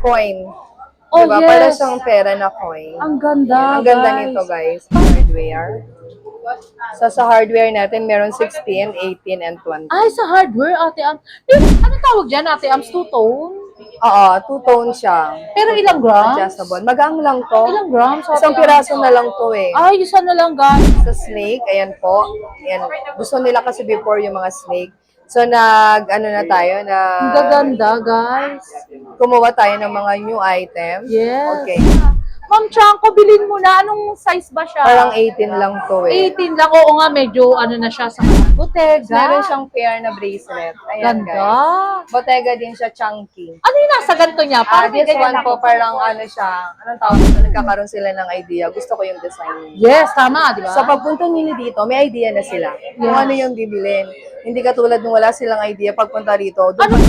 coin. Oh, Diba? Para yes. siyang pera na coin. Ang ganda, Ang ganda guys. nito, guys. Hardware. So, sa hardware natin, meron 16, 18, and 20. Ay, sa hardware, Ate Ams. Ano tawag dyan, Ate Ams? Two-tone? Oo, two-tone siya. Pero ilang grams? Adjustable. Magang lang to. Ilang grams, Ate Isang Ams? piraso na lang to eh. Ay, isa na lang, guys. Sa snake, ayan po. Ayan. Gusto nila kasi before yung mga snake. So, ano na tayo, Ang gaganda, guys. kumuha tayo ng mga new items. Yes. Okay. Ma'am Chanko, bilhin mo na. Anong size ba siya? Parang 18 lang to eh. 18 lang. Oo nga, medyo ano na siya sa Bottega. Meron siyang pair na bracelet. Ayan, Ganda. guys. Bottega din siya, chunky. Ano yung nasa ganito niya? Parang may This ganyan one po, ako. parang ano siya, anong tawag ito? Nagkakaroon sila ng idea. Gusto ko yung design. Yes, tama, di ba? So, pagpunta nila dito, may idea na sila. Kung ano yung bibilin. Hindi katulad nung wala silang idea pagpunta rito. Ano?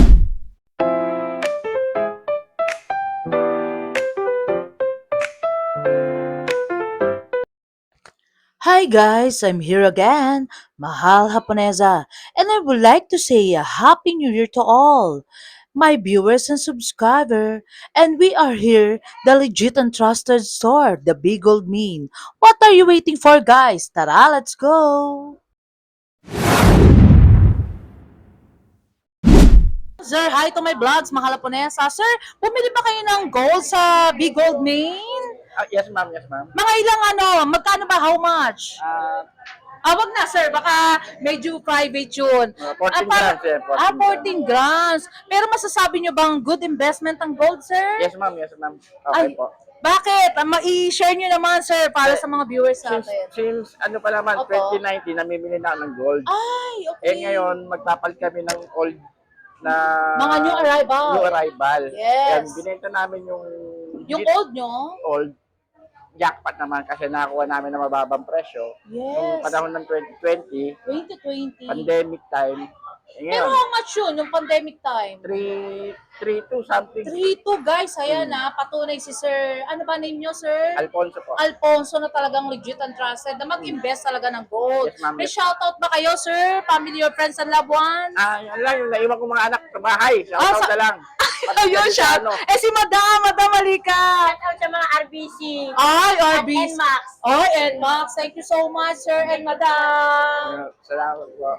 Hi guys, I'm here again, Mahal Japonesa, and I would like to say a Happy New Year to all, my viewers and subscribers. And we are here, the legit and trusted store, the Big Old Mean. What are you waiting for, guys? Tara, let's go! Sir, hi to my vlogs, Mahal Japonesa. Sir, bumili ba kayo ng gold sa Big Old Mean? Yes, ma'am. Yes, ma'am. Mga ilang magkano ba, how much? Wag na sir, baka medyo private yun. 14 grams, eh, 14 14 grams. Pero masasabi nyo bang good investment ang gold, sir? Yes, ma'am. Yes, ma'am. Okay Ay, po. bakit? I-share nyo naman, sir, para sa mga viewers Since, natin. since ano pa naman, Opo. 2019, namimili na ako ng gold. Ay, okay. Ngayon, magpapalit kami ng old na... Mga new arrival. New arrival. Yes. Yan, binenta namin yung... Yung old nyo? Old. Jackpot naman kasi nakakuha namin ng mababang presyo. Nung Yes. panahon ng 2020, 2020. pandemic time. Pero Ngayon, how much yun, yung pandemic time? 3.2 something. 3-2 guys, ayan patunay si Sir, ano ba name nyo, sir? Alfonso po. Alfonso na talagang legit and trusted na mag-invest talaga ng gold. Yes, ma'am. May shoutout ba kayo, sir? Family or friends and loved ones? Yan lang, yung naiwan ko mga anak sa bahay. Shoutout sa- na lang. Ayun siya. Eh si Madam Malika. Shoutout sa mga RBC. Ay, At RBC. NMAX. Ay, NMAX. Thank you so much, sir and Madam. Salamat po.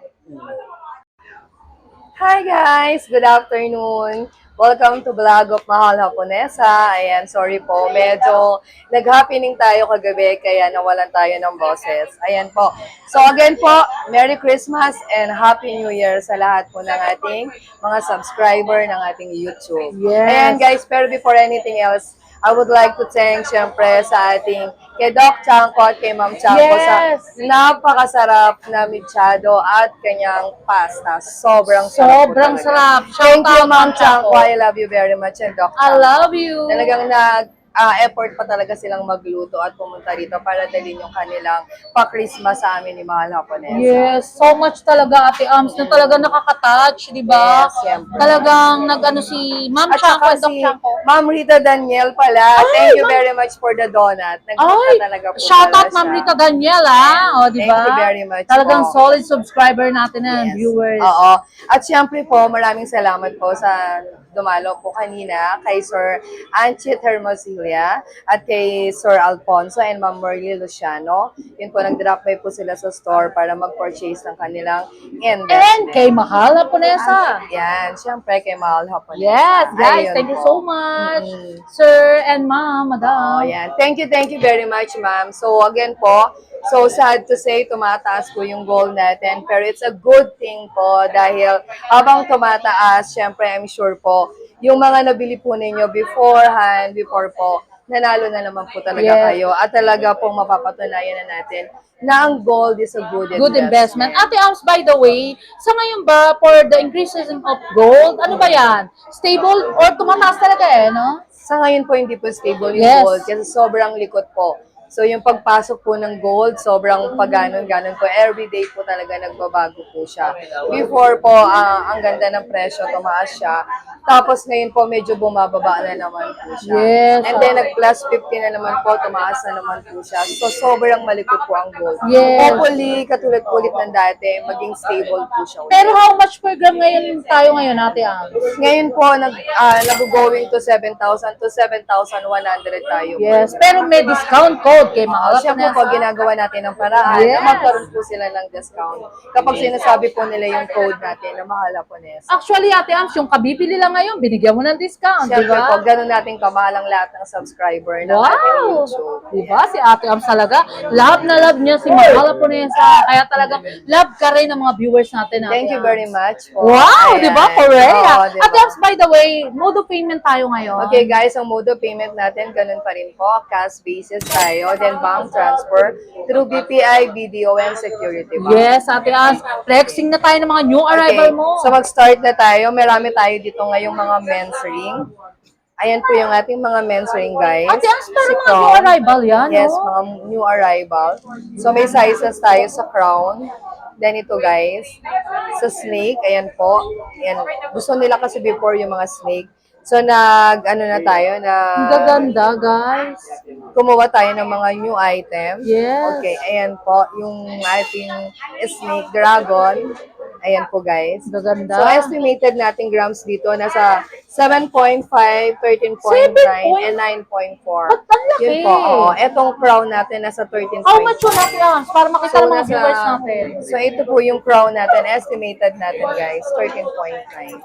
Hi guys! Good afternoon! Welcome to Vlog of Mahal Japonesa. Ayan, sorry po. Medyo nag-happening tayo kagabi kaya nawalan tayo ng boses. Ayan po. So again po, Merry Christmas and Happy New Year sa lahat po ng ating mga subscriber ng ating YouTube. Yes. Ayan guys, pero before anything else, I would like to thank syempre sa ating kay Doc Chanko at kay Ma'am Chanko Yes. sa napakasarap na michado at kanyang pasta. Sobrang sarap. po Sobrang talaga. sarap. Thank you, Shoutout, Ma'am Ma'am Chanko. Chanko. I love you very much. And Doc I Chanko. love you. Talagang effort pa talaga silang magluto at pumunta dito para dalhin yung kanilang pa-Christmas sa amin ni Mahal Japonesa. Yes, so much talaga Ate Ams na talagang nakaka-touch, di ba? Yes, siyempre. Talagang nag-ano si Ma'am At Chanko saka and Doc si Chanko. Ma'am Rita Daniel pala. Thank you very much for the donut. Nagpunta Ay, talaga po shoutout pala Ma'am siya. Rita Daniel, o di ba? Thank you very much Talagang po. solid subscriber natin na Yes. viewers. Oo. At syempre po, maraming salamat po sa dumalo po kanina kay Sir Anchit Hermosilia at kay Sir Alfonso and Ma'am Merly Luciano. Yun po, nag-drop by po sila sa store para mag-purchase ng kanilang And investment. kay Mahal Japonesa. Yan, syempre kay Mahal Japonesa. Yes, guys, Ayun thank you po. so much. Mhm. Sir and Ma'am, Madam. Oh, yan. Thank you very much, ma'am. So, again po, so sad to say, tumataas po yung goal natin. Pero it's a good thing po dahil habang tumataas, syempre, I'm sure po, yung mga nabili po ninyo before po, nanalo na naman po talaga Yes. kayo. At talaga pong mapapatunayan na natin na ang gold is a good Investment. Ate Ams, by the way, sa ngayon ba, for the increases of gold, ano ba yan? Stable or tumataas talaga no? Sa ngayon po, hindi po stable yung Yes. gold kasi sobrang likot po. So yung pagpasok po ng gold, sobrang paganon-ganon po. Everyday po talaga nagbabago po siya. Before po, ang ganda ng presyo, tumaas siya. Tapos ngayon po, medyo bumababa na naman po siya. Yes. And then nag-plus 50 na naman po, tumaas na naman po siya. So sobrang malikot po ang gold. Yes. Hopefully, katulad-ulit ng dati, maging stable po siya. Pero how much per gram ngayon tayo ngayon, Ate Am? Ngayon po, nag-going to 7,000 to 7,100 tayo. Yes, pero may discount code kay mga Siyempre po, ginagawa natin ng paraan Yes. na magkaroon po sila ng discount. Kapag sinasabi po nila yung code natin na mahal po Nesa. Actually, Ate Ams, yung kabibili lang ngayon, binigyan mo ng discount, di Siyempre po, ba? ganun natin kamahal ang lahat ng subscriber ng ating Wow! YouTube. Di ba? Si Ate Ams talaga, love na love niya si Mahala Ponesa. Kaya talagang love ka rin ng mga viewers natin, Ate Thank you Ams. very much po. Wow! Ayan. Di ba? Correct. Oo, di ba? Ate Ams, by the way, mode of payment tayo ngayon. Okay guys, ang mode of payment natin, ganun pa rin po. Cash basis tayo, then bank transfer through BPI, BDO, and Security Bank. Yes, Ate Ams, flexing na tayo ng mga new arrival mo. So mag-start na tayo. Marami tayo dito ngayong mga men's ring. Ayan po yung ating mga men's ring, guys. Ate Ams, pero Si mga Crown. new arrival yan, Yes, no? mga new arrival. So may sizes tayo sa Crown. Then ito, guys, sa snake, ayan po. Ayan. Gusto nila kasi before yung mga snake. So ano na tayo, Ang gaganda, guys. kumuha tayo ng mga new items. Yes. Okay, ayan po, yung ating snake dragon. Ayan po, guys. Gaganda. So, estimated nating grams dito, nasa 7.5, 13.9, 7 and 9.4. Ba't ang laki? Yun po, oo. Etong crown natin, nasa 13.5. How much yun, Ate Ams? Para makita ng mga viewers natin. So, ito po yung crown natin, estimated natin, guys, 13.9.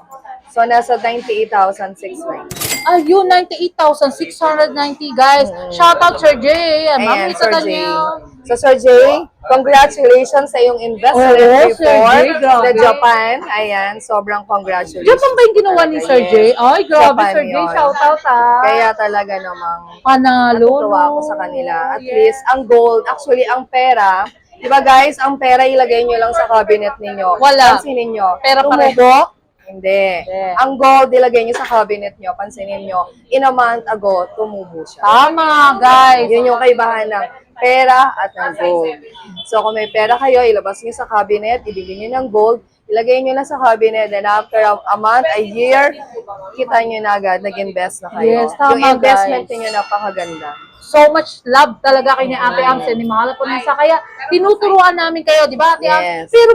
So, nasa 98,690. Ayun, 98,690, guys. Shoutout, Sir Jay. Ayan, Ayan, makita Sir ka Jay. niyo. So, Sir Jay, congratulations sa iyong investment Oo, Sir before Jay, grabe. the Japan. Ayan, sobrang congratulations. Japan ba yung ginawa ni Sir Jay? Ay, grabe, Japan Sir Jay. yun. Shoutout, ah. Kaya talaga namang Panalo. natutuwa ako sa kanila. At Yes. least, ang gold, actually, ang pera, di ba guys, ang pera ilagay nyo lang sa cabinet ninyo. Wala. Pansinin nyo. Pera pa rin. Tumubo? Hindi. Hindi. Ang gold, ilagay nyo sa cabinet nyo. Pansinin nyo, in a month ago, tumubo siya. Tama, guys. Yun yung kaibahan ng pera at ng gold. So, kung may pera kayo, ilabas nyo sa cabinet, ibili nyo ng gold, ilagay nyo na sa cabinet, then after a month, a year, kita nyo na agad, nag-invest na kayo. Yes, tama, yung investment guys. nyo napakaganda. So much love talaga kay ni Ate Ams and ni Mahala Ponesa. Kaya tinuturuan namin kayo, di ba, Ate Yes. Ams? Pero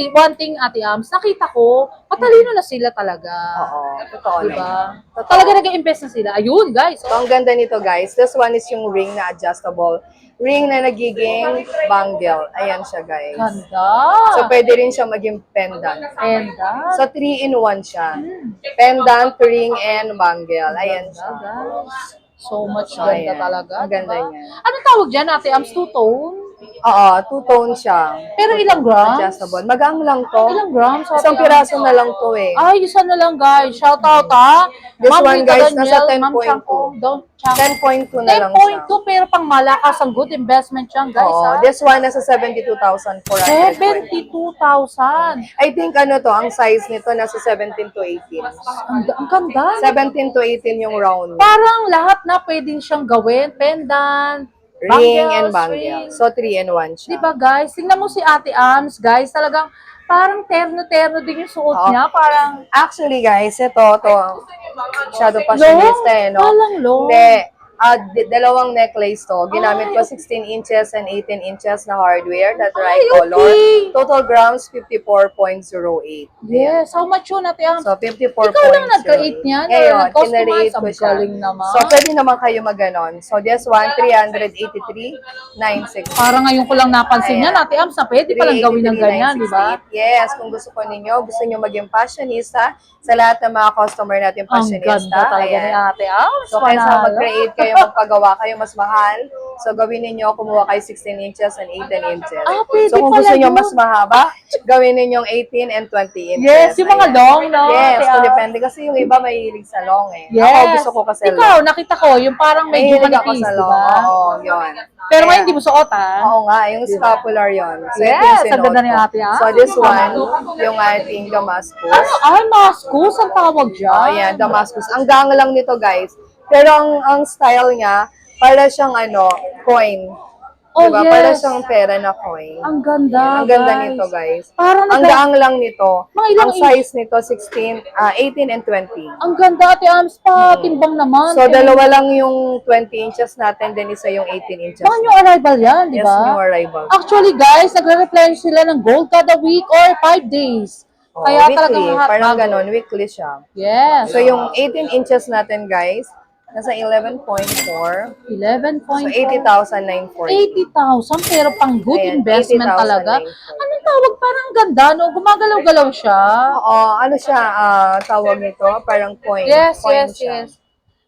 one thing, Ate Ams, nakita ko, matalino na sila talaga. Oo, totoo Di ba? naman. Totoo. Talaga nag-invest na sila. Ayun, guys. So, ang ganda nito, guys. This one is yung ring na adjustable. Ring na nagiging bangle. Ayan siya, guys. Ganda. So, pwede rin siya maging pendant. And So, 3-in-1 siya. Pendant, ring, and bangle. Ayan siya. guys. So much So, ganda ayan. talaga. Ang ganda diba? niya. Anong tawag dyan, Ate Ams? Two-tone? Oo, two-tone siya. Pero ilang grams? Adjustable. Magang lang to. Ilang grams? Ate Isang Ams? piraso na lang to eh. Ay, isa na lang, guys. Shout out, ha? This Ma'am one, Rita guys, Daniel, nasa Ma'am 10.2. Chanko, Don't Chanko. 10.2 na lang siya. 10.2, pero pang malakas ang good investment yan, guys, Oo, ha? this one nasa 72,400. 72,000. I think ano to, ang size nito nasa 17 to 18. Ang ganda. 17 to 18 yung round. Parang lahat na pwedeng siyang gawin. Pendant, Ring and bangles, bangle. ring. So, 3-in-1 siya. Diba, guys? Tingnan mo si Ate Ams, guys. Talagang parang terno-terno din yung suot Oo. niya. Parang Actually, guys, ito, shadow fashionista eh, no? Walang long. Hindi. Dalawang necklace to. Ginamit ko 16 inches and 18 inches na hardware, that right Ay, color. okay. Total grams, 54.08. Yes. How much yun, Ate Ams? So, 54.08. Ikaw lang nag-create niyan, or Ngayon, nag-customize? kinreate ko Ang siya. galing naman. So, pwede naman kayo mag-ganon. So, this one, 383.96. Parang ngayon ko lang napansin yan, Ate Ams, na pwede palang gawin ng ganyan, di ba? Yes, kung gusto nyo maging fashionista, sa lahat ng mga customer natin Ang fashionista. ganda talaga ayan. ni Ate Ams. So, kaysa Panalo. mag-create kayo, magpagawa kayo, mas mahal. So, gawin ninyo, kumuha kayo 16 inches and 18 inches. Ah, pwede so, kung pala gusto nyo yun. mas mahaba, gawin ninyong 18 and 20 inches. Yes, yung mga Ayan. long, no? Yes, Ate kung Ams? depende. Kasi yung iba mahilig sa long eh. Yes. Ako, gusto ko kasi Ikaw, long. nakita ko, yung parang medyo Mahilig ako manipis, sa di long. ba? Oo, yun. Pero Kaya- ngayon, hindi mo suot, ha? Oo nga, yung scapular yon. So, Yes, ito yung ang sinuot ganda ni ko. Ate, ah. So, this one, yung ating Damascus. Ay, Mascus, ang tawag dyan. Oh, yan, Damascus. Ang gang lang nito, guys. Pero ang style niya, Para siyang coin. Oh, Diba? Para yes. siyang pera na coin. Ang ganda, Ang ganda guys. nito, guys. Parang Ang gaang lang nito. Mga ilang Ang size nito, 18 and 20. Ang ganda, Ate Ams, pa. Timbang naman. So, dalawa lang yung 20 inches natin, then isa yung 18 inches. Mga new arrival yan, di Yes, ba? new arrival. Actually, guys, nagre-replenish sila ng gold kada week or 5 days. Oh, Kaya weekly. talagang Parang bago. ganon, weekly siya. Yes. So, yung 18 inches natin, guys, nasa 11.4. 11.4. So, 80,940. 80,000, pero pang good Ayan, investment 80,000 talaga. na yun. Anong tawag? Parang ganda, no? Gumagalaw-galaw siya. Oo, ano siya, tawag nito? Parang coin. Yes, Coin yes, siya. yes.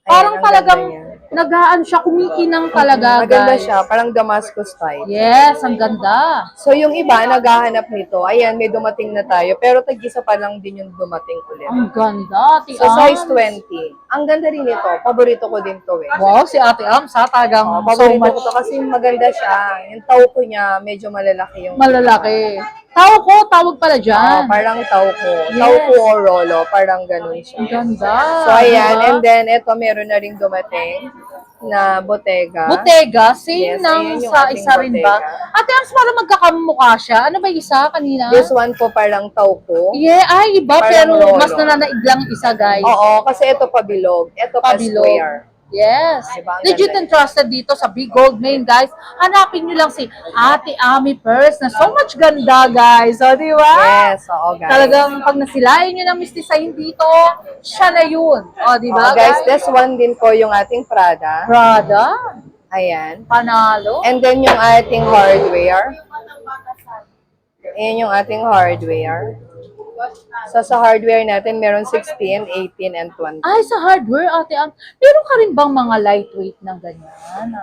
Ayan, Parang ang talagang ganda niya. nagaan siya, kumikinang talaga, Maganda guys. siya, parang Damascus type. Yes, ang ganda. So, yung iba, naghahanap nito. Ayan, may dumating na tayo. Pero tag-isa pa lang din yung dumating ulit. Ang ganda, Ate So, size Ams. 20. Ang ganda rin ito. Paborito ko din to eh. Wow, si Ate Ams, ha? Talagang so Paborito much ko to kasi maganda siya. Yung tauko niya, medyo malalaki yung... malalaki. Tawag pala dyan. Parang tauko. Yes. Tauko o rolo. Parang ganun siya. Ang ganda. So, ayan. diba? And then, ito, meron na rin dumating na Bottega. Bottega, same Yes, ng ayan yung sa ating isa rin ba? Bottega. Ate Ams, parang magkakamukha siya. Ano ba yung isa kanina? This one po parang tauko. Yeah, ay iba, Parang pero lolo. mas nananaig lang isa, guys. Oo, kasi ito pabilog. Ito pa Pabilog. square. Yes. Diba, ang Legit ganda and trusted dito sa Big Gold Main, guys. Hanapin nyo lang si Ate Ami Purse na so much ganda, guys. O, di ba? Yes, oo guys. Talagang pag nasilayan nyo ng mistisahin dito, siya na yun. O, di ba, Oo, guys, this one din po yung ating Prada. Prada, Ayan. panalo. And then yung ating hardware. Ayan yung ating hardware. So sa hardware natin, meron 16, 18, and 20. Ay, sa hardware, Ate Am, meron ka rin bang mga lightweight na ganyan?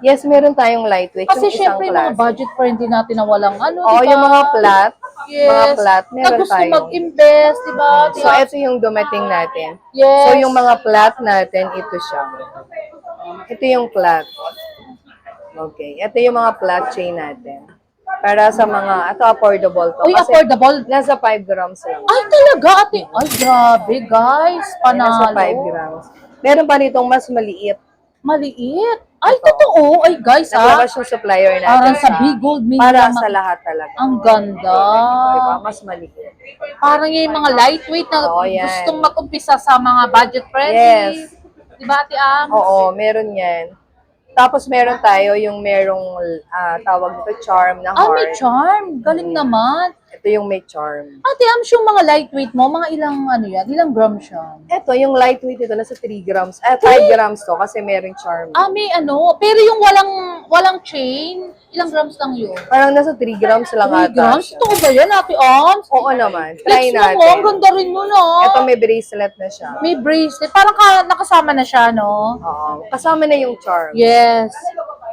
Yes, meron tayong lightweight. Kasi yung isang syempre, yung mga class. budget friendly natin na walang ano, Oo, diba? yung mga flat. Yes. Mga flat, Na meron gusto tayo. mag-invest, diba? So ito yung dumating natin. Yes. So yung mga flat natin, ito siya. Ito yung flat. Okay. Ito yung mga flat chain natin. Para sa mga, ito affordable to. Uy, Kasi affordable. nasa 5 grams lang. Ay, talaga, Ate. Ay, grabe, guys. Nasa Panalo. 5 grams. Meron pa nitong mas maliit. Maliit. Ay, Ito. totoo. Ay, guys, ha? Naglabas yung supplier natin. Parang sa Big Gold Main Para naman. sa lahat talaga. Ang ganda. Diba? Mas maliit. Parang yung mga lightweight na Oo, yan. gustong mag-umpisa sa mga budget friendly. Yes. Diba, Ate Am? Oo, meron yan. Tapos meron tayo yung merong tawag dito charm na Ah, may heart. charm. Galing naman. Ito yung may charm. Ate Am, yung mga lightweight mo, mga ilang, ano yan, ilang grams siya? Ito, yung lightweight ito, nasa 3 grams. 5 grams to kasi merong charm. Ah, may ano, pero yung walang chain, ilang grams lang yun? Parang nasa 3 grams lang 3 ata. grams? siya. Totoo ba yan, Ate Am? Oo naman. Try Flex mo, ang natin. ganda rin nun, ah. Ito may bracelet na siya. May bracelet. Parang nakasama na siya, no? Oo. Kasama na yung charm. Yes.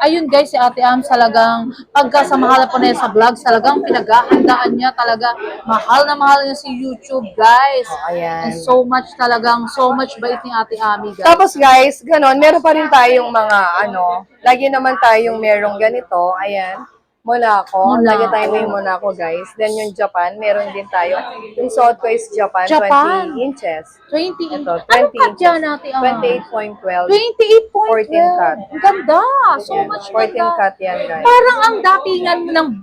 Ayun guys, si Ate Am talagang pagka sa Mahal po sa vlogs, talagang pinaghahandaan niya talaga. Mahal niya si YouTube, guys. Ayan. And so much bait ni Ate Ami, guys. Tapos guys, ganon, meron pa rin tayong mga lagi naman tayong merong ganito. Ayan. Monaco. Monaco. Lagi tayo may Monaco, guys. Then yung Japan, meron din tayo. Yung suot ko is Japan, Japan. 20 inches. 20. Ito, 20 Anong cut inches. dyan, Ate Am? 28.12. 28.12. 14 cut. Ang ganda. So Ayan, much 14 ganda. cut yan, guys. Parang ang datingan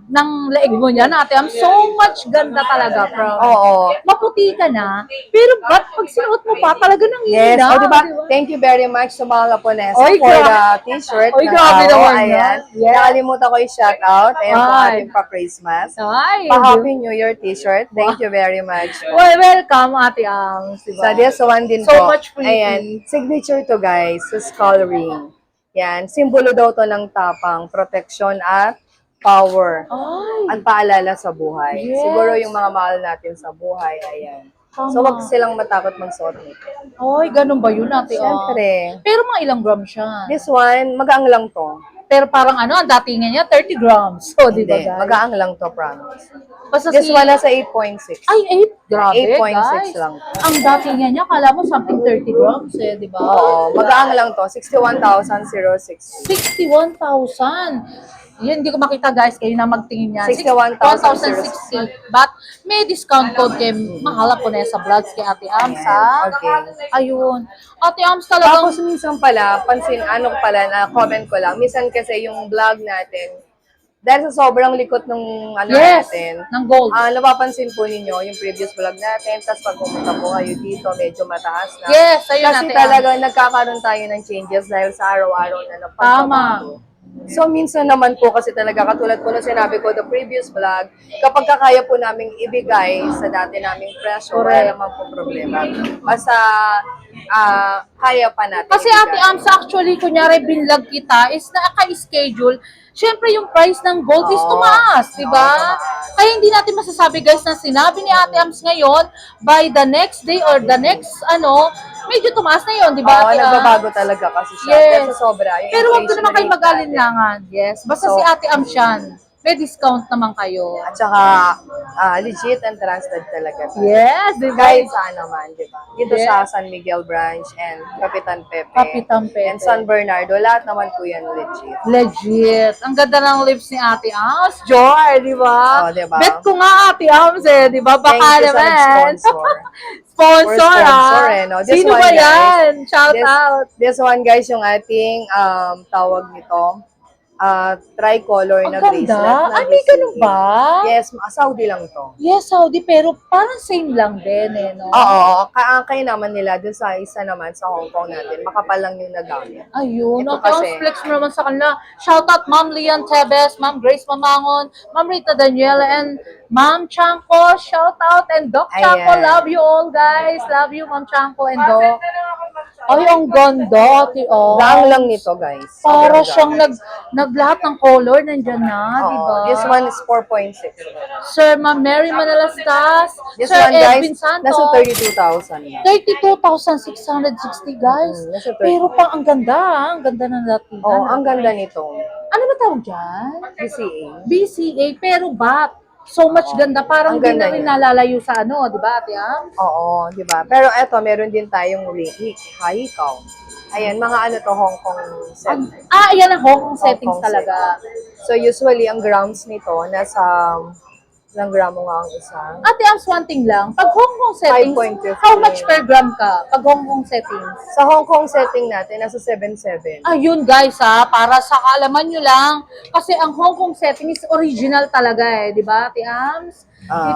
ng leeg mo niya, Ate Am. So much ganda talaga, bro. Oo. Maputi ka na, pero ba't pag sinuot mo pa, talaga nang Yes. hihina. O, diba? Thank you very much sa mga Laponesa Oy, for grabe. the t-shirt. Oy, ng grabe Ao. naman Ayan. yan. Yes. Nakalimutan ko yung shout out. Ayan po Ay. ating pa-Christmas. Ay, Pa-Happy New Year t-shirt. Thank you very much. well, welcome, Ate Ang. Diba? Sa this one din So po. much pretty. Ayan. Signature to, guys. Sa skull ring. Yan. Simbolo daw to ng tapang, protection at power. Ay, At paalala sa buhay. Yes. Siguro yung mga mahal natin sa buhay. Ayan. So, tama. wag silang matakot magsuot nito. Ay, ganun ba yun, Ate Ang? Siyempre. Pero mga ilang grams siya? This one, magaang lang to. Pero parang ano, ang datingan niya, 30 grams. So, di ba, Hindi, guys? magaang lang to, promise. Basta This one nasa 8.6. Ay, 8. Grabe, 8.6 guys. lang. Ang datingan niya, kala mo something 30 grams eh, di ba? Oo, magaang lang to. 61,006. 61,000. Yun, hindi ko makita guys, kayo na magtingin yan. 61,060. 1,060. But may discount code kay Mahal Haponesa Vlogs kay Ate Ams, ha? Okay. Ayun. Ate Ams talagang... Tapos minsan pala, na comment ko lang, minsan kasi yung vlog natin, dahil sa sobrang likot ng Yes, natin, ng gold. napapansin po ninyo yung previous vlog natin, tapos pag pumunta po kayo dito, medyo mataas na. Yes, ayun Kasi Ate talaga nagkakaroon tayo ng changes dahil sa araw-araw na Tama. napagbabago. So, minsan naman po kasi talaga, katulad po na sinabi ko, the previous vlog, kapag kaya po namin ibigay sa dati naming presyo, wala naman po problema. Basta, kaya pa natin Kasi Ate Ams, actually, kunyari binlog kita is naka-schedule. Siyempre, yung price ng gold is tumaas, di ba? Kaya hindi natin masasabi guys na sinabi ni Ate Ams ngayon, by the next day or the next, medyo tumaas na yun, di ba? Oo, Ate Ams? nagbabago talaga kasi siya. Yes. Dahil sa sobra. Yung Pero wag ko inflation naman kayo rate mag-alinlangan. Yes. Basta So, si Ate Ams yan. May discount naman kayo. natin. At saka, legit and trusted talaga. Yes, di ba? Kahit saan naman, di ba? Dito Yes. sa San Miguel Branch and Capitan Pepe. Kapitan Pepe. And San Bernardo, lahat naman po yan legit. Legit. Ang ganda ng lips ni Ate Ams. Joy, di ba? Oh, di ba? Bet ko nga Ate Ams di ba? Baka Thank you sa naman. nag-sponsor. Sponsor, For sponsor, no? This Sino one, ba guys. yan? Shout This- out. This one, guys, yung ating tawag nito, tricolor Ang na bracelet. ganda. na Ay, may ganun BCA. ba? Yes, Saudi lang to. Yes, Saudi, pero parang same lang din no? Oo, kaya naman nila dun sa isa naman sa Hong Kong natin, makapal lang yung nagamit. Ayun, Ito Ate Ams, kasi- flex mo naman sa kanila. Shout out Ma'am Lian Tebes, Ma'am Grace Mamangon, Ma'am Rita Daniela, and Ma'am Chanko. Shout out, and Doc Chanko. Ayan. Love you all, guys. Love you, Ma'am Chanko and Doc. Ay, ang ganda, Ate Ams. Lang lang nito, guys. Para Sobrang siyang ganda. naglahat ng color nandyan na, di Oo, ba? this one is 4.6. Sir Ma'am Mary Manalastas, This Sir one, guys, Edwin Santos. nasa 32,000. 32,660 guys. Nasa 30. Pero pang ang ganda, ang ganda ng datingan. Oo, ang ganda nito. Ano ba tawag dyan? BCA. BCA, pero ba't? So much ganda. Parang Ang hindi ganda na rin niya. nalalayo sa di ba, Ate Ams? Oo, di ba? Pero eto, meron din tayong hikaw. Ayan, mga Hong Kong set. Ayan ang Hong Kong settings Kong talaga. So, usually, ang grams nito, nasa, ilang gramo nga ang isa? Ate Ams, one thing lang. Pag Hong Kong settings, 5.15. how much per gram ka? Pag Hong Kong settings. Sa Hong Kong setting natin, nasa 7.7. Ayun guys para sa kaalaman nyo lang. Kasi ang Hong Kong setting is original talaga di ba, Ate Ams?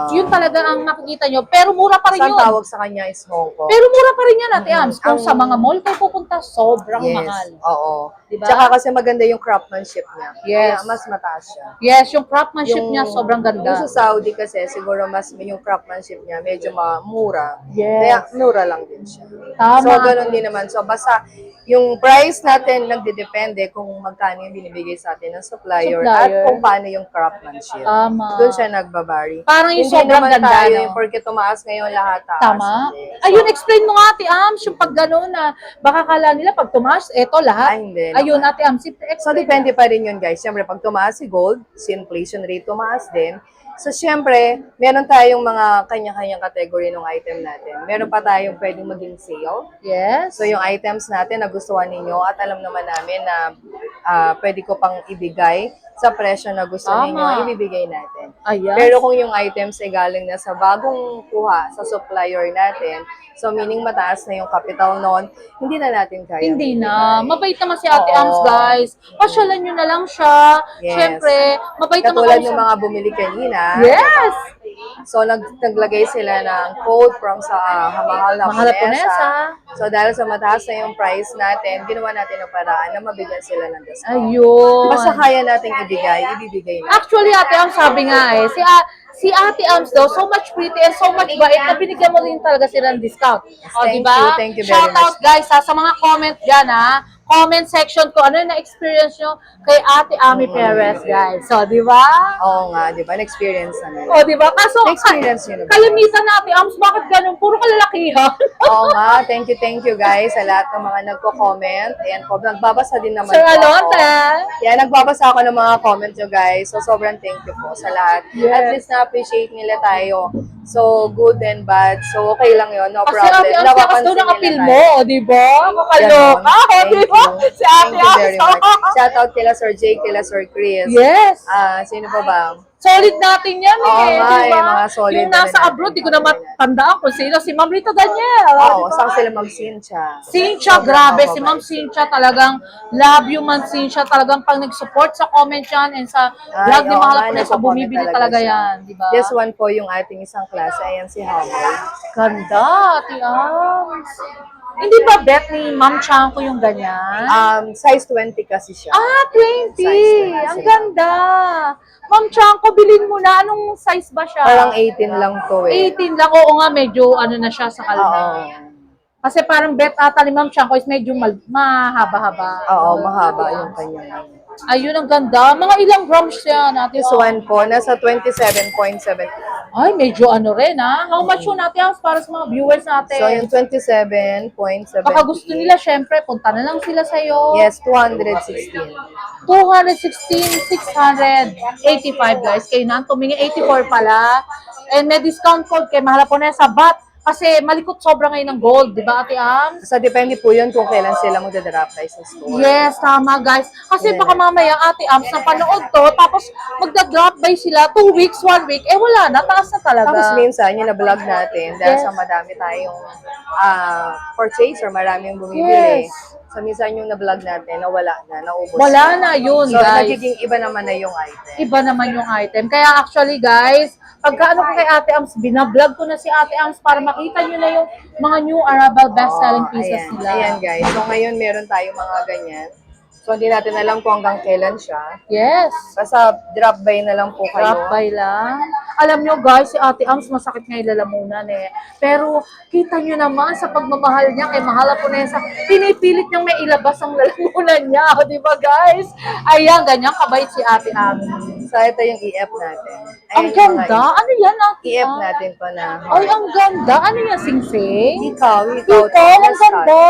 Yun talaga ang makikita nyo. Pero mura pa rin Saan yun. tawag sa kanya is Hong Kong. Pero mura pa rin yan, Ate Ams. Kung Ang- sa mga mall kayo pupunta, sobrang Yes, mahal. oo. Diba? Tsaka kasi maganda yung craftsmanship niya. Yes. Kaya mas mataas siya. Yes, yung craftsmanship niya sobrang ganda. Yung sa Saudi kasi, siguro mas yung craftsmanship niya medyo mura. Yes. Kaya mura lang din siya. Tama. So, ganun din naman. So, basta yung price natin nagdedepende kung magkano yung binibigay sa atin ng supplier, at Supplier. kung paano yung craftsmanship. Tama. Doon siya nagbabari. Parang yung Hindi sobrang naman ganda, tayo no? yung porque tumaas ngayon lahat taas. Tama. Hindi. Ayun, explain mo nga, Ate Ams, yung pag gano'n na baka kala nila pag tumaas, eto lahat. Ay, hindi Ayun, naman. Ate Ams, So, explain. depende pa rin yun, guys. Siyempre, pag tumaas si gold, si inflation rate tumaas din. So, siyempre, meron tayong mga kanya-kanyang category ng item natin. Meron pa tayong pwedeng maging sale. Yes. So, yung items natin na gustuhan ninyo at alam naman namin na pwede ko pang ibigay sa presyo na gusto Tama. ninyo, ibibigay natin. Ayan. Pero kung yung items ay galing na sa bagong kuha sa supplier natin, so meaning mataas na yung capital noon, hindi na natin kaya. Hindi na. Mabait naman si Ate Oo. Ams, guys. Pasyalan nyo na lang siya. Yes. Siyempre, mabait naman Katulad kayo ng sa... mga bumili kanina. Yes! So, naglagay sila ng code from sa Mahal Mahal Haponesa. Haponesa. So, dahil sa mataas na yung price natin, ginawa natin ang paraan na mabigyan sila ng discount. Ayun. Basta kaya nating ibibigay natin. Actually, Ate Ams, sabi nga si Ate Ams daw, so much pretty and so much bait na binigyan mo rin talaga sila ng discount. O, Thank diba? you, thank you very Shout out much. guys sa mga comment dyan comment section ko, ano yung na-experience nyo kay Ate Ami Perez, guys. So, di ba? Oo nga, di ba? Na-experience na nila. O, di ba? Kaso, Na-experience yun na ba? kalimitan na Ate Ams, bakit ganun? Puro kalalakihan. Oo nga, thank you guys sa lahat ng mga nagko-comment. Ayan po, nagbabasa din naman Sir po ako. Alonte. Yan, nagbabasa ako ng mga comments nyo guys. So, sobrang thank you po sa lahat. Yes. At least na-appreciate nila tayo. So, good and bad. So, okay lang yun. No Kasi problem. Ate Ams, lakas daw ng appeal mo, di ba? Makaloka, Thank di ba? you. Si Ate Thank you very Ams. much. Shout out kila Sir Jake, kila Sir Chris. Yes. Sino pa ba? Solid natin yan Oo eh, nga, di ba? mga solid Yung na nasa natin. abroad, di ko na matandaan kung sino. Si Ma'am Rita Daniel. Oo, di ba? saan sila Ma'am Cynthia? Cynthia, Sobrang grabe. mababait. Si Ma'am Cynthia talagang love you, Ma'am Cynthia. Talagang pang nag-support sa comment yan and sa vlog ni oo Mahal nga, Hapunesa, nagko-comment bumibili talaga siya. yan, di ba? This one po yung ating isang klase. Ayan si Hamol. Ganda, Ate Ams. Hindi ba bet ni Ma'am Chanko yung ganyan? Size 20 kasi siya. 20. Size 20. Ang ganda. Ma'am Chanko, bilhin mo na. Anong size ba siya? Parang 18 lang to eh. 18 lang. Oo nga, medyo ano na siya sa Oo. kalna. Kasi parang bet ata ni Ma'am Chanko is medyo mahaba-haba. Oo, mahaba yung kanya. Ayun, ang ganda. Mga ilang grams siya natin. This one po, nasa 27.7. Ay, medyo ano rin ha. How much yun natin para sa mga viewers natin? So, yung 27.7. Baka gusto nila, syempre, punta na lang sila sa'yo. Yes, 216. 216, 685 guys. Kayo na, tumingin 84 pala. And may discount code kay Mahal Hapunesa. But, kasi malikot sobra ngayon ng gold, di ba Ate Ams? So, depende po yun kung kailan sila magdadrop tayo sa store. Yes, tama guys. Kasi baka mamaya Ate Ams na panood to, tapos magda-drop by sila 2 weeks, 1 week, wala na, taas na talaga. Tapos minsan, yung na-vlog natin, dahil Yes. sa madami tayong purchaser, maraming bumibili. Yes. So, minsan yung na-vlog natin, nawala na, naubos Wala na yun, So, guys. nagiging iba naman na yung item. Iba naman yung item. Kaya actually guys, pagka ano ko kay Ate Ams, binablog ko na si Ate Ams para makita nyo na yung mga new arrival best-selling pieces ayan. nila. Ayan guys. So, ngayon meron tayong mga ganyan. So, hindi natin alam kung hanggang kailan siya. Yes. Basta drop by na lang po kayo. Drop by lang. Alam nyo guys, si Ate Ams masakit nga yung lalamunan eh. Pero kita nyo naman sa pagmamahal niya kay Mahal Hapunesa, pinipilit niyang may ilabas ang lalamunan niya. Di ba guys? Ayan, ganyan kabait si Ate Ams. So, ito yung EF natin. Ang Ayan yung mga ganda. Ano yan Ate EF Ams? natin to na. Ay, ang ganda. Ano yan, sing-sing? Ikaw. Ito, ang ganda.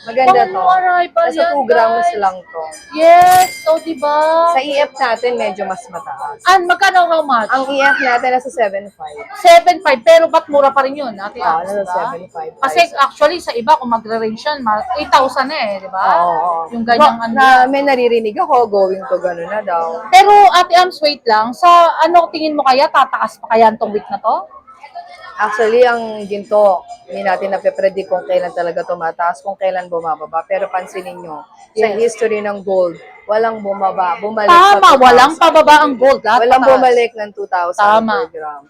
Maganda to. Pang-arrival Nasa yan, 2 grams guys. lang to. Yes, so diba? Sa EF natin, medyo mas mataas. And magkano how much? Ang EF natin nasa 7.5. 7.5, pero ba't mura pa rin yun, Ate Oo, Ams, nasa diba? 7.5. Kasi actually, sa iba, kung magre-range yan, 8,000 na eh, di ba? Oo. Yung ganyang ano. May naririnig ako, going to gano'n na daw. Pero Ate Ams, wait lang. Sa ano tingin mo kaya, tataas pa kaya itong week na to? Actually, ang ginto, hindi natin nape-predict kung kailan talaga tumataas, kung kailan bumababa. Pero pansinin nyo, sa history ng gold, walang bumalik sa Tama, 2,000. walang pababa ang gold. Lahat Walang pataas. bumalik ng 2,000 Tama. per gram.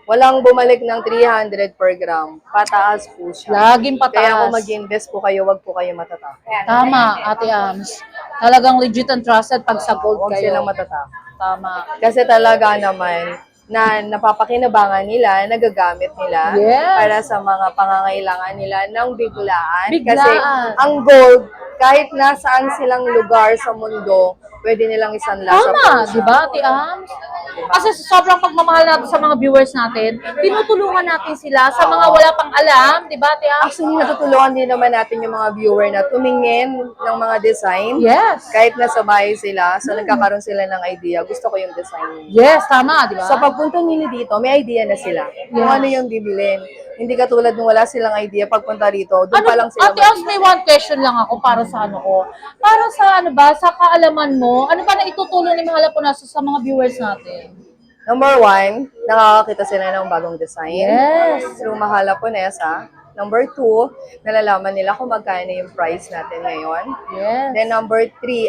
Walang bumalik ng 300 per gram. Pataas po siya. Laging Kaya pataas. kung mag-invest po kayo, wag po kayo matatakot. Tama, Ate Ams. Talagang legit and trusted pag sa gold Huwag kayo. silang matatakot. Tama. Kasi talaga naman, na napapakinabangan nila, nagagamit nila Yes. para sa mga pangangailangan nila ng biglaan. Biglaan. Kasi ang gold, kahit nasaan silang lugar sa mundo, pwede nilang isanla sa Tama, bulsa. di ba, Ate Ams? Kasi sa sobrang pagmamahal natin sa mga viewers natin, tinutulungan natin sila sa mga wala pang alam, di ba, Ate Ams? Actually, natutulungan din naman natin yung mga viewer na tumingin ng mga design. Yes. Kahit nasa bahay sila, so nagkakaroon sila ng idea. Gusto ko yung design. Yes, tama, di ba? Sa pagpunta nila dito, may idea na sila. Kung ano yung bibilin. Hindi katulad nung wala silang idea pagpunta rito. Doon pa lang sila. Ate Ams, may one question lang ako para sa ano ko. Para sa ano ba, sa kaalaman mo, ano ba na itutulong ni Mahal Hapunesa sa mga viewers natin? Number 1, nakakakita sila ng bagong design. Yes. Through Mahal Hapunesa. Number 2, nalalaman nila kung magkano yung price natin ngayon. Yes. Then number 3,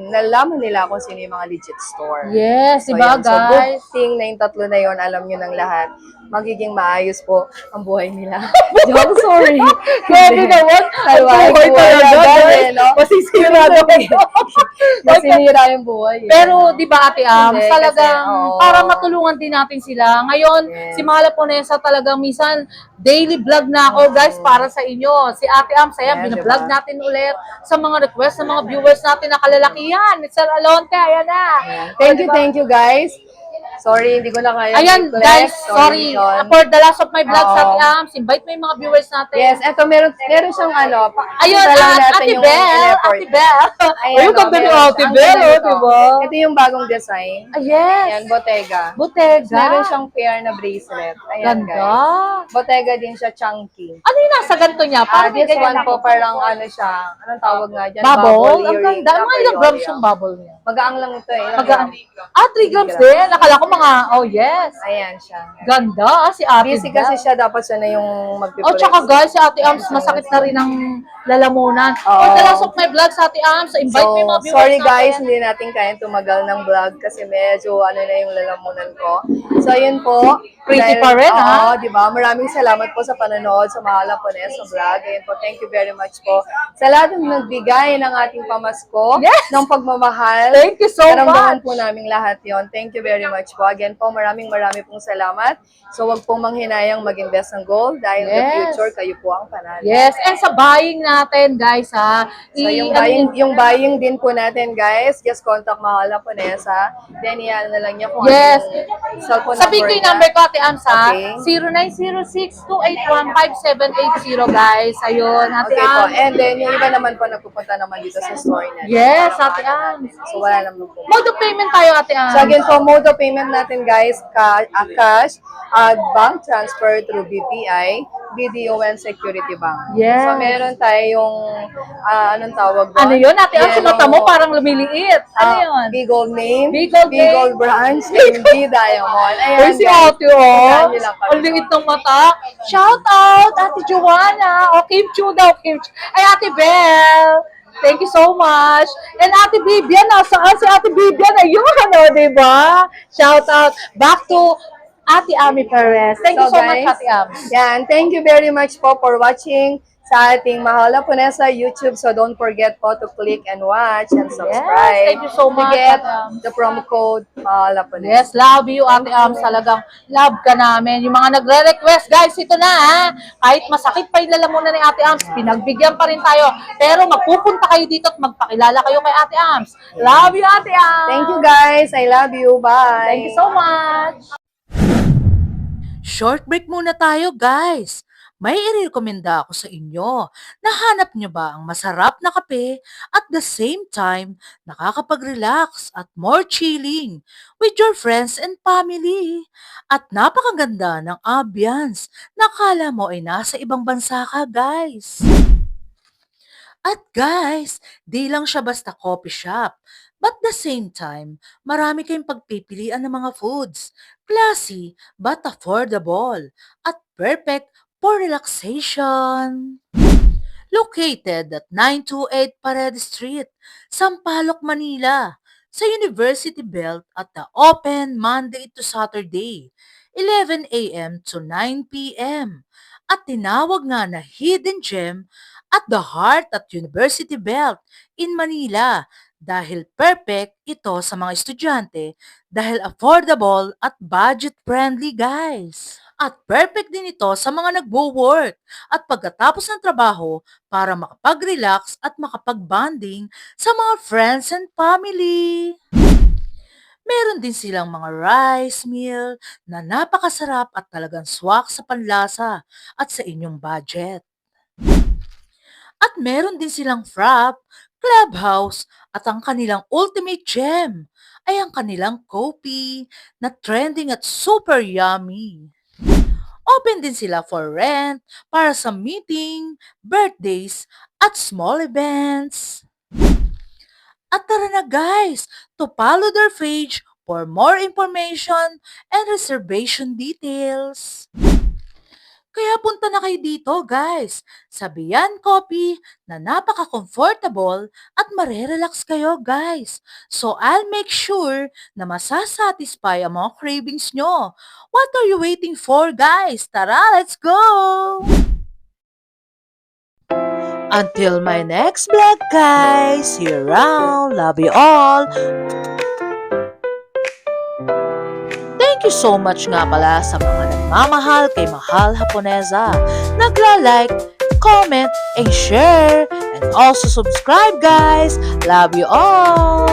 nalalaman nila kung sino yung mga legit store. Yes, di So, ba, yun. So, good guys? thing na yung tatlo na yun, alam nyo ng lahat. Magiging maayos po ang buhay nila. Joke, sorry. Grabe naman. Ang Buhay buhay talaga, guys. no? Masisira naman. Masinira yung buhay. Pero, di ba, Ate Ams, Hindi, talagang kasi, oo. para matulungan din natin sila. Ngayon, Yes. si Mahal Hapunesa talagang minsan, daily vlog na ako, guys, para sa inyo. Si Ate Ams, ayan, Yes, binablog diba? natin ulit sa mga request ng mga viewers natin na kalalakihan. Sir Alonte, ayan na. Thank you guys. Sorry, hindi ko na kaya Ayan, i-flex. guys, sorry. Sean. For the last of my vlog, Oo. Ate Ams, invite mo yung mga viewers natin. Yes, eto meron siyang ano. Ayun, pakita lang natin Ate yung Belle, in-effort. Ate Belle. Ayan, Ayun, ganda ni meron Ate siya. Ang Belle, ganda oh, nito. diba? Ito yung bagong design. Ah, yes. Ayan, Bottega. Bottega. Meron siyang pair na bracelet. Ayan, Ganda. guys. Bottega din siya, chunky. Ano yung nasa ganito niya? Parang may This ganyan one po, ako. parang ano siya, anong tawag nga dyan? Bubble? Ang earring. ganda. Mga ilang grams Napaka-yoyo. yung bubble niya? Magaang lang ito eh. Magaan. 3 grams din. Nakala ko mga, oh yes. Ayan siya. Ganda, si Ate Busy Belle. kasi siya, dapat siya na yung magpiplex. Oh, tsaka guys, si Ate Ams, masakit na rin ang lalamunan. Oo. For the last of my vlog sa Ate Ams, so invite mo yung mga viewers sorry natin. guys, hindi natin kayang tumagal ng vlog kasi medyo ano na yung lalamunan ko. So yun po. Pretty pa rin, Oo, ha? di ba? Maraming salamat po sa panonood sa Mahala po na sa vlog. Ayun po, thank you very much po. Sa lahat ng nagbigay ng ating pamasko, Yes! ng pagmamahal. Thank you so Naramdaman much. po namin lahat yon. Thank you very much po. Again po, maraming pong salamat. So wag pong manghinayang mag-invest ng gold dahil in the Yes. future, kayo po ang panalo. Yes, and sa buying natin, guys, ha? So yung buying din po natin, guys, just contact Mahala Ponesa. Then iyan na lang niya kung Yes. ano yung cellphone Sabihin ko yung niya. number ko, Ate Ams, ha? Okay. 0906-281-5780, guys. Ayun, Ate Okay po. Ams. And then yung iba naman po nagpupunta naman dito sa store natin. Yes, Ate Ams. So wala naman po. Mode of payment tayo, Ate Ams. So again po, mode of payment natin guys, cash, bank transfer through BPI, BDO and Security Bank. Yes. So meron tayong, anong tawag doon? Ano yun, Ate Ams? Yung Yellow, mata mo parang lumiliit. Ano yun? Bigold name, Bigold name. Bigold branch, and B Diamond. Ayan, Uy, si guys. Ate, oh. Puntahan niyo lang kami Ang liit doon. ng mata. Shout out, Ate Joanna. O, Kim Chu daw, Kim Chu. Ay, Ate Belle. Thank you so much. And Ate Bibian, nasaan si Ate Bibian? Ayun, ano, diba? Shout out. Back to Ate Ami Perez. Thank you so much, guys, Ate Ami. Yan, thank you very much po for watching sa ating Mahala Ponesa YouTube. So don't forget po to click and watch and subscribe. Yes, thank you so much, To get Ate Ams. the promo code Mahala Ponesa. Yes, love you, Ate Ams. Talagang love ka namin. Yung mga nagre-request, guys, ito na, ha? Kahit masakit pa yung lalamunan ni Ate Ams, pinagbigyan pa rin tayo. Pero magpupunta kayo dito at magpakilala kayo kay Ate Ams. Love you, Ate Ams. Thank you guys. I love you. Bye. Thank you so much. Short break muna tayo, guys. May irekomenda ako sa inyo. Nahanap nyo ba ang masarap na kape at the same time nakakapag-relax at more chilling with your friends and family? At napakaganda ng ambience na akala mo ay nasa ibang bansa ka, guys. At guys, di lang siya basta coffee shop. But the same time, marami kayong pagpipilian ng mga foods. Classy but affordable at perfect for relaxation. Located at 928 Paredes Street, Sampaloc, Manila, sa University Belt at the open Monday to Saturday, 11 a.m. to 9 p.m. At tinawag nga na Hidden Gem at the heart at University Belt in Manila dahil perfect ito sa mga estudyante dahil affordable at budget-friendly, guys. At perfect din ito sa mga nagwo-work at pagkatapos ng trabaho para makapag-relax at makapag-bonding sa mga friends and family. Meron din silang mga rice meal na napakasarap at talagang swak sa panlasa at sa inyong budget. At meron din silang frap, clubhouse at ang kanilang ultimate gem ay ang kanilang coffee na trending at super yummy. Open din sila for rent para sa meeting, birthdays at small events. At tara na guys, to follow their page for more information and reservation details. Kaya punta na kayo dito guys, sa Bian Coffee na napaka-comfortable at marerelax kayo guys. So I'll make sure na masasatisfy ang mga cravings nyo. What are you waiting for guys? Tara, let's go! Until my next vlog guys, see you around, love you all! Thank you so much nga pala sa mga nagmamahal kay Mahal Haponesa. Nagla-like, comment, and share. And also subscribe guys. Love you all!